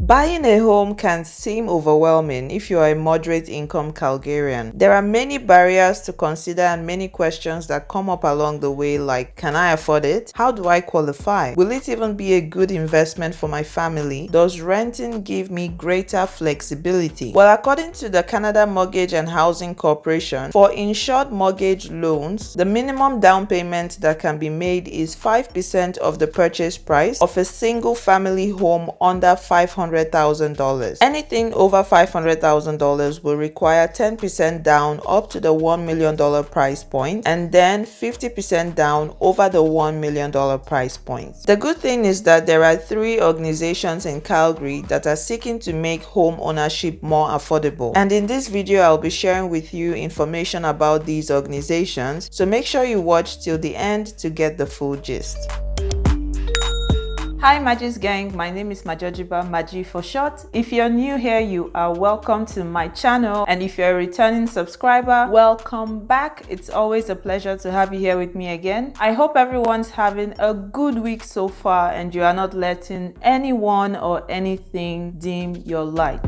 Buying a home can seem overwhelming if you are a moderate income Calgarian. There are many barriers to consider and many questions that come up along the way, like, can I afford it? How do I qualify? Will it even be a good investment for my family? Does renting give me greater flexibility? Well, according to the Canada Mortgage and Housing Corporation, for insured mortgage loans, the minimum down payment that can be made is 5% of the purchase price of a single family home under $500,000. Anything over $500,000 will require 10% down up to the $1 million price point, and then 50% down over the $1 million price point. The good thing is that there are 3 organizations in Calgary that are seeking to make home ownership more affordable. And in this video, I'll be sharing with you information about these organizations, so make sure you watch till the end to get the full gist. Hi Magi's gang, my name is Majojiba, Maji for short. If you're new here, you are welcome to my channel, and if you're a returning subscriber, welcome back. It's always a pleasure to have you here with me again. I hope everyone's having a good week so far and you are not letting anyone or anything dim your light.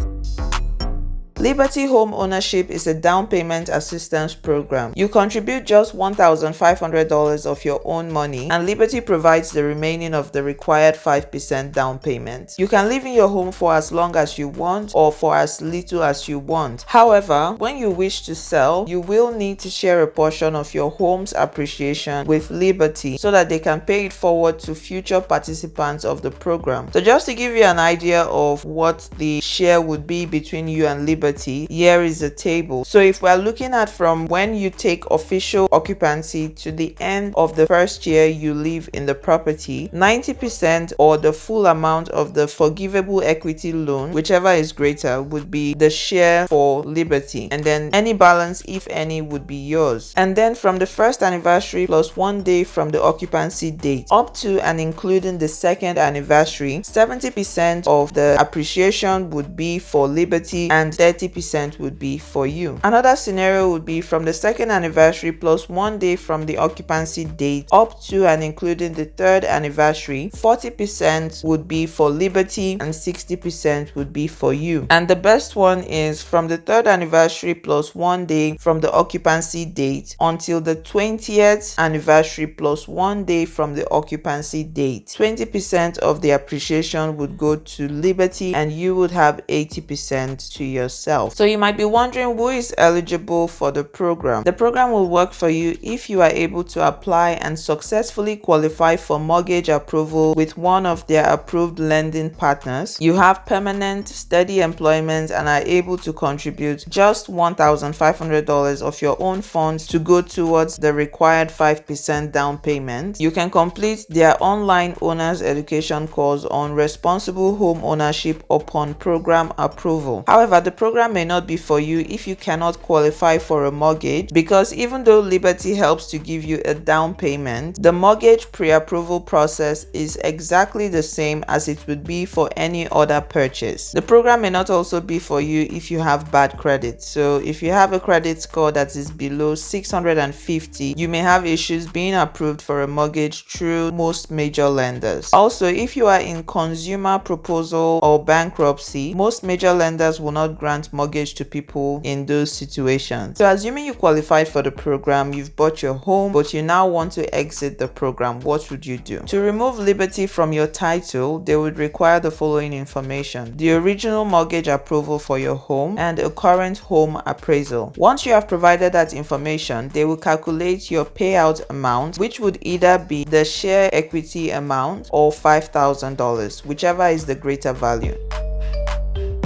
Liberty Home Ownership is a down payment assistance program. You contribute just $1,500 of your own money, and Liberty provides the remaining of the required 5% down payment. You can live in your home for as long as you want or for as little as you want. However, when you wish to sell, you will need to share a portion of your home's appreciation with Liberty so that they can pay it forward to future participants of the program. So just to give you an idea of what the share would be between you and Liberty, here is a table. So if we're looking at from when you take official occupancy to the end of the first year you live in the property, 90% or the full amount of the forgivable equity loan, whichever is greater, would be the share for Liberty, and then any balance, if any, would be yours. And then from the first anniversary plus 1 day from the occupancy date up to and including the second anniversary, 70% of the appreciation would be for Liberty and 30% would be for you. Another scenario would be from the second anniversary plus 1 day from the occupancy date up to and including the third anniversary, 40% would be for Liberty and 60% would be for you. And the best one is from the third anniversary plus 1 day from the occupancy date until the 20th anniversary plus 1 day from the occupancy date. 20% of the appreciation would go to Liberty and you would have 80% to yourself. So you might be wondering who is eligible for the program. The program will work for you if you are able to apply and successfully qualify for mortgage approval with one of their approved lending partners. You have permanent, steady employment and are able to contribute just $1,500 of your own funds to go towards the required 5% down payment. You can complete their online owner's education course on responsible home ownership upon program approval. However, the program may not be for you if you cannot qualify for a mortgage, because even though Liberty helps to give you a down payment, the mortgage pre-approval process is exactly the same as it would be for any other purchase. The program may not also be for you if you have bad credit. So if you have a credit score that is below 650, you may have issues being approved for a mortgage through most major lenders. Also, if you are in consumer proposal or bankruptcy, most major lenders will not grant mortgage to people in those situations. So assuming you qualified for the program, you've bought your home, but you now want to exit the program, what would you do? To remove Liberty from your title, they would require the following information: the original mortgage approval for your home and a current home appraisal. Once you have provided that information, they will calculate your payout amount, which would either be the share equity amount or $5,000, whichever is the greater value.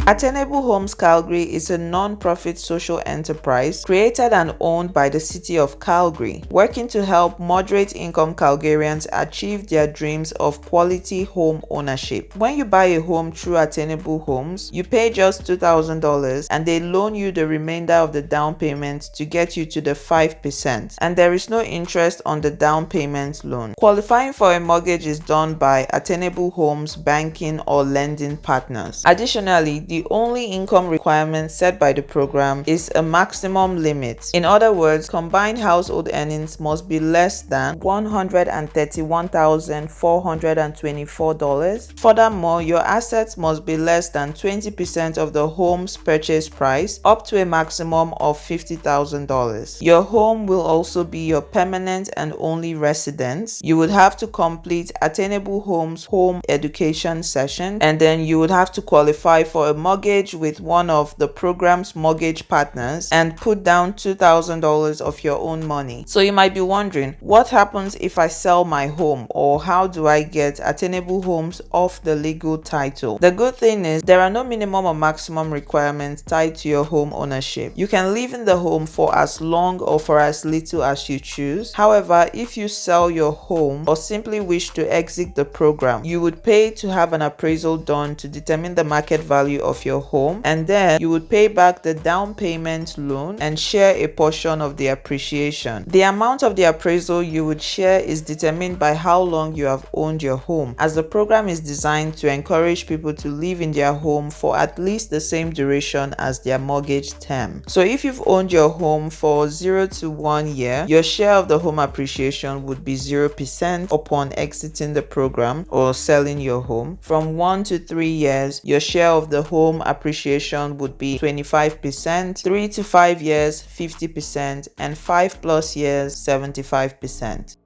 Attainable Homes Calgary is a non-profit social enterprise created and owned by the City of Calgary, working to help moderate-income Calgarians achieve their dreams of quality home ownership. When you buy a home through Attainable Homes, you pay just $2,000 and they loan you the remainder of the down payment to get you to the 5%, and there is no interest on the down payment loan. Qualifying for a mortgage is done by Attainable Homes banking or lending partners. Additionally, the the only income requirement set by the program is a maximum limit. In other words, combined household earnings must be less than $131,424. Furthermore, your assets must be less than 20% of the home's purchase price, up to a maximum of $50,000. Your home will also be your permanent and only residence. You would have to complete Attainable Homes home education session, and then you would have to qualify for a mortgage with one of the program's mortgage partners and put down $2,000 of your own money. So you might be wondering, what happens if I sell my home, or how do I get Attainable Homes off the legal title? The good thing is there are no minimum or maximum requirements tied to your home ownership. You can live in the home for as long or for as little as you choose. However, if you sell your home or simply wish to exit the program, you would pay to have an appraisal done to determine the market value of your home, and then you would pay back the down payment loan and share a portion of the appreciation. The amount of the appraisal you would share is determined by how long you have owned your home, as the program is designed to encourage people to live in their home for at least the same duration as their mortgage term. So if you've owned your home for 0 to 1 year, your share of the home appreciation would be 0% upon exiting the program or selling your home. From 1 to 3 years, your share of the home appreciation would be 25%, 3 to 5 years 50%, and 5+ years 75%.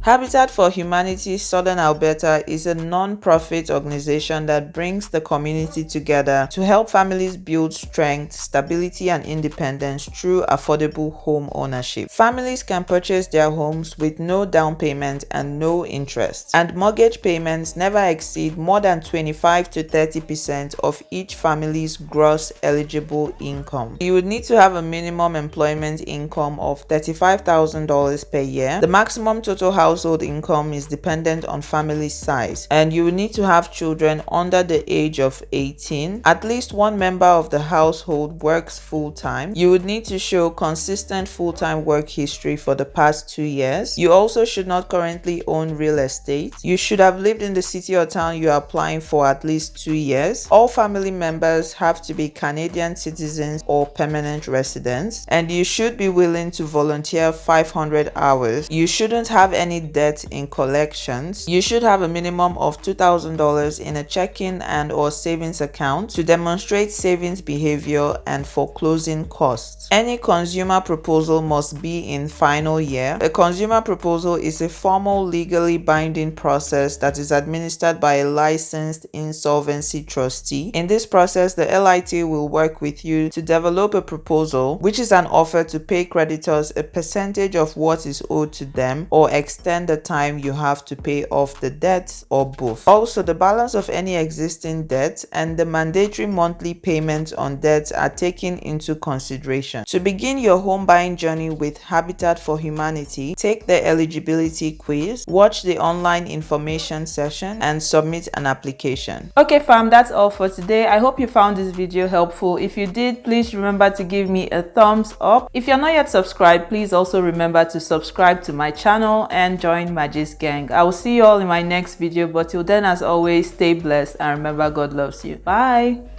Habitat for Humanity Southern Alberta is a non-profit organization that brings the community together to help families build strength, stability, and independence through affordable home ownership. Families can purchase their homes with no down payment and no interest, and mortgage payments never exceed more than 25 to 30% of each family's gross eligible income. You would need to have a minimum employment income of $35,000 per year. The maximum total household income is dependent on family size, and you will need to have children under the age of 18. At least one member of the household works full-time. You would need to show consistent full-time work history for the past 2 years. You also should not currently own real estate. You should have lived in the city or town you are applying for at least 2 years. All family members have to be Canadian citizens or permanent residents, and you should be willing to volunteer 500 hours. You shouldn't have any debt in collections. You should have a minimum of $2,000 in a checking and or savings account to demonstrate savings behavior and for closing costs. Any consumer proposal must be in final year. A consumer proposal is a formal, legally binding process that is administered by a licensed insolvency trustee. In this process, the LIT will work with you to develop a proposal, which is an offer to pay creditors a percentage of what is owed to them or extend the time you have to pay off the debt, or both. Also, the balance of any existing debt and the mandatory monthly payments on debts are taken into consideration. To begin your home buying journey with Habitat for Humanity, take the eligibility quiz, watch the online information session, and submit an application. Okay fam, that's all for today. I hope you found this video helpful. If you did, please remember to give me a thumbs up. If you're not yet subscribed, please also remember to subscribe to my channel and join Magi's gang. I will see you all in my next video, but till then, as always, stay blessed and remember God loves you. Bye.